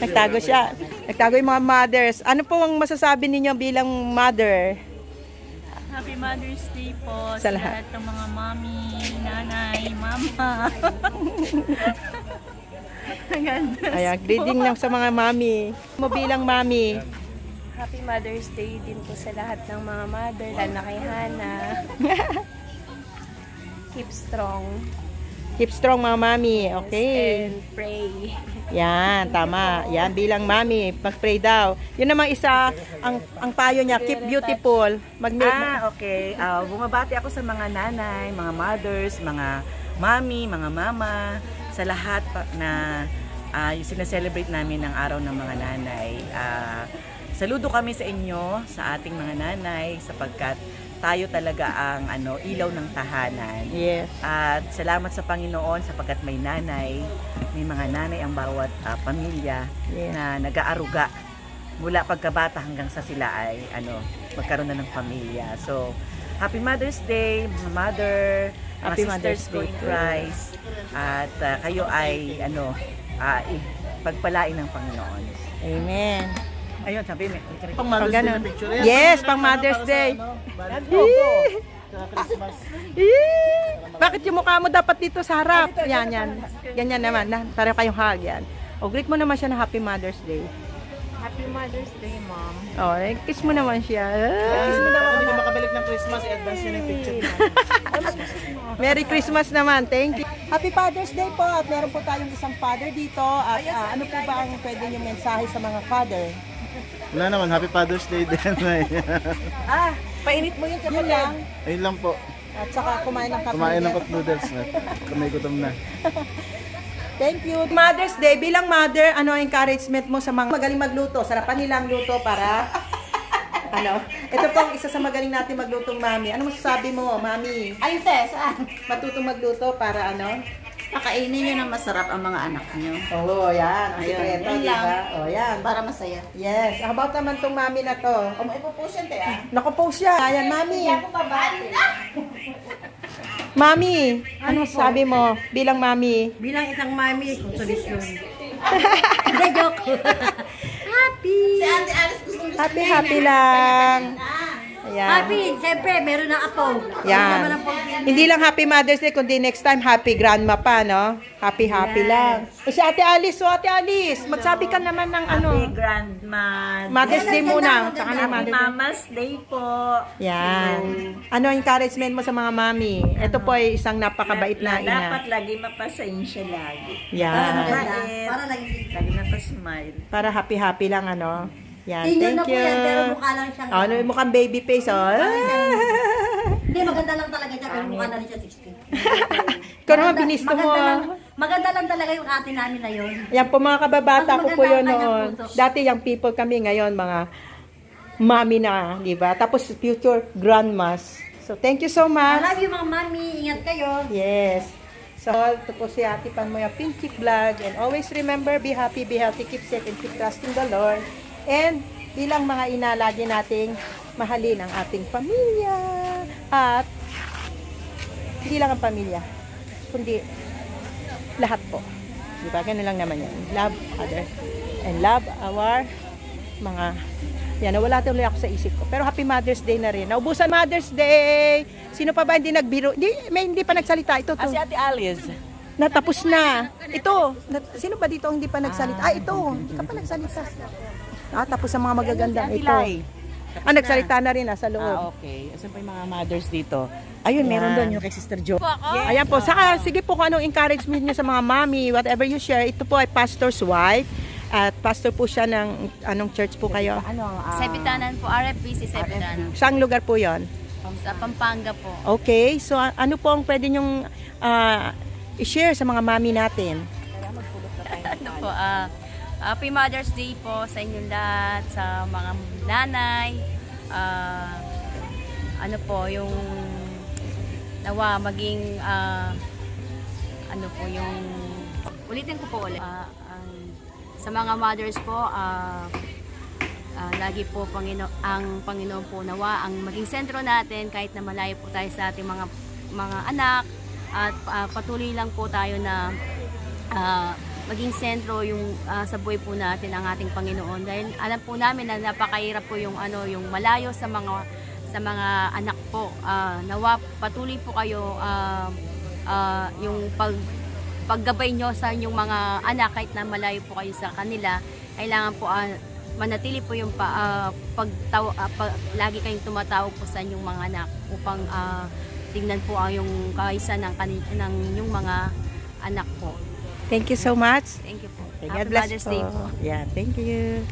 Nagtago siya. Nagtago yung mga mothers. Ano po ang masasabi ninyo bilang mother? Happy Mother's Day po sa lahat ng mga mommy, nanay, mama. Ayan, greeting lang sa mga mami. Mo bilang mami. Happy Mother's Day din po sa lahat ng mga mother, lalo na kay Hannah. Keep strong. Keep strong mga mami, okay. And pray. Yan, tama. Yan, bilang mami, mag-pray daw. Yun namang isa, ang payo niya, keep beautiful. Okay. Bumabati ako sa mga nanay, mga mothers, mga mami, mga mama, sa lahat na yung sineselebrate namin ng araw ng mga nanay. Saludo kami sa inyo, sa ating mga nanay, sapagkat tayo talaga ang ilaw ng tahanan. Yes. At salamat sa Panginoon sapagkat may nanay, may mga nanay ang bawat pamilya na nag-aaruga mula pagkabata hanggang sa sila ay magkaroon na ng pamilya. So, Happy Mother's Day, mga mother, Happy mga sisters ko in Christ. At kayo ay pagpalain ng Panginoon. Amen. Ayun, sabi mo. Pang Mother's Day na picture yan. Yes, pang Mother's Day. Bakit yung mukha mo dapat dito sa harap? Yan. Ganyan naman. Tara kayong hug yan. O, greet mo naman siya na Happy Mother's Day. Happy Mother's Day, Mom. O, kiss mo naman siya. Kiss mo naman. Hindi ka makabalik ng Christmas, i-advance yun yung picture. Merry Christmas naman. Thank you. Happy Father's Day po. At meron po tayong isang father dito. At ano po ba ang pwede niyong mensahe sa mga father? Wala naman, Happy Father's Day din. Painit mo yun kapag. Yun lang. Ayun lang po. At saka kumain ng cup Kumain ng noodles. cup noodles na. Kamay gutom na. Thank you. Mother's Day, bilang mother, ano ang encouragement mo sa mga magaling magluto? Sarapan nilang luto para, ito pong isa sa magaling natin maglutong mami. Ano masasabi mo, mami? Ayun, Tess, Matutong magluto para pakainin nyo na masarap ang mga anak nyo. Oo, yan. Ang sikreto, yun diba? lang. O, yan. Para masaya. Yes. How about naman tong mami na to? Ipupush yan, te, Nakapost siya. Ayan, mami. Hindi ako babati. Mami, ano sabi mo bilang mami? Bilang isang mami, solusyon. Hindi, joke. Happy! Si Ate Alice gusto Happy lang. Ayan. Happy! Siyempre, meron ng apo. Yan. Hindi lang Happy Mother's Day, kundi next time Happy Grandma pa, no? Happy lang. O si Ate Alice, magsabi ka naman ng Happy Grandma. Mother's Day muna. Tsaka na Happy Mama's Day po. Yan. Ano ang encouragement mo sa mga mami? Ito po ay isang napakabait na ina. Dapat lagi mapasensya lagi. Yan. Para lagi napasmile. Para happy lang, Yan, Senior na thank po you. yan, pero mukha lang siyang... Mukhang baby face, Hindi, maganda lang talaga siya, pero mukha na rin siya 60. Ikaw naman, binisto mo. Maganda lang talaga yung ate namin na yun. Yan po mga kababata Mas ko po yun maganda ang noon. kanyang puso. Dati young people kami, ngayon mga mami na, di ba? Tapos future grandmas. So, thank you so I much. love you mga mami, ingat kayo. Yes. So, ito po si Ate Panmoya Pinchik Vlog. And always remember, be happy, be healthy, keep safe, and keep trusting the Lord. And bilang mga ina, lagi nating mahalin ang ating pamilya. At hindi lang ang pamilya, kundi lahat po. Diba? Ganun lang naman yan. Love others and love our mga... Yan, nawala tuloy ako sa isip ko. Pero Happy Mother's Day na rin. Naubusan Mother's Day! Sino pa ba hindi nagbiro? Hindi pa nagsalita. Ito. Si Ate Alice. Natapos na. Ito. Sino ba dito ang hindi pa nagsalita? Ito. Hindi ka pa nagsalita. Tapos ang mga magagandang ito. Nagsalita na rin sa loob. Okay. Asan pa yung mga mothers dito? Ayun, meron doon yung kay Sister Jo. Ayan po. Saka, sige po kung anong encouragement niyo sa mga mommy, whatever you share. Ito po ay pastor's wife. At pastor po siya ng anong church po kayo? Sebitanan po, RFPC Sebitanan. Saang lugar po yon? Sa Pampanga po. Okay. So, ano po ang pwede nyong i-share sa mga mommy natin? Ano po, Happy Mother's Day po sa inyong lahat, sa mga nanay. Ano po, yung nawa maging ano po yung ulitin ko po ulit. Sa mga mothers po, lagi po ang Panginoon po nawa ang maging sentro natin kahit na malayo po tayo sa ating mga anak, at patuloy lang po tayo na maging sentro yung sa buhay po natin ang ating Panginoon. Dahil alam po namin na napakahirap po yung yung malayo sa mga anak po. Nawa patuloy po kayo yung paggabay nyo sa inyong mga anak kahit na malayo po kayo sa kanila. Kailangan po manatili po yung lagi kayong tumatawag po sa inyong mga anak upang tingnan po yung kaisa ng inyong mga anak po. Thank you so much. Thank you po. God Happy bless Mother's po. Day po. Yeah, thank you.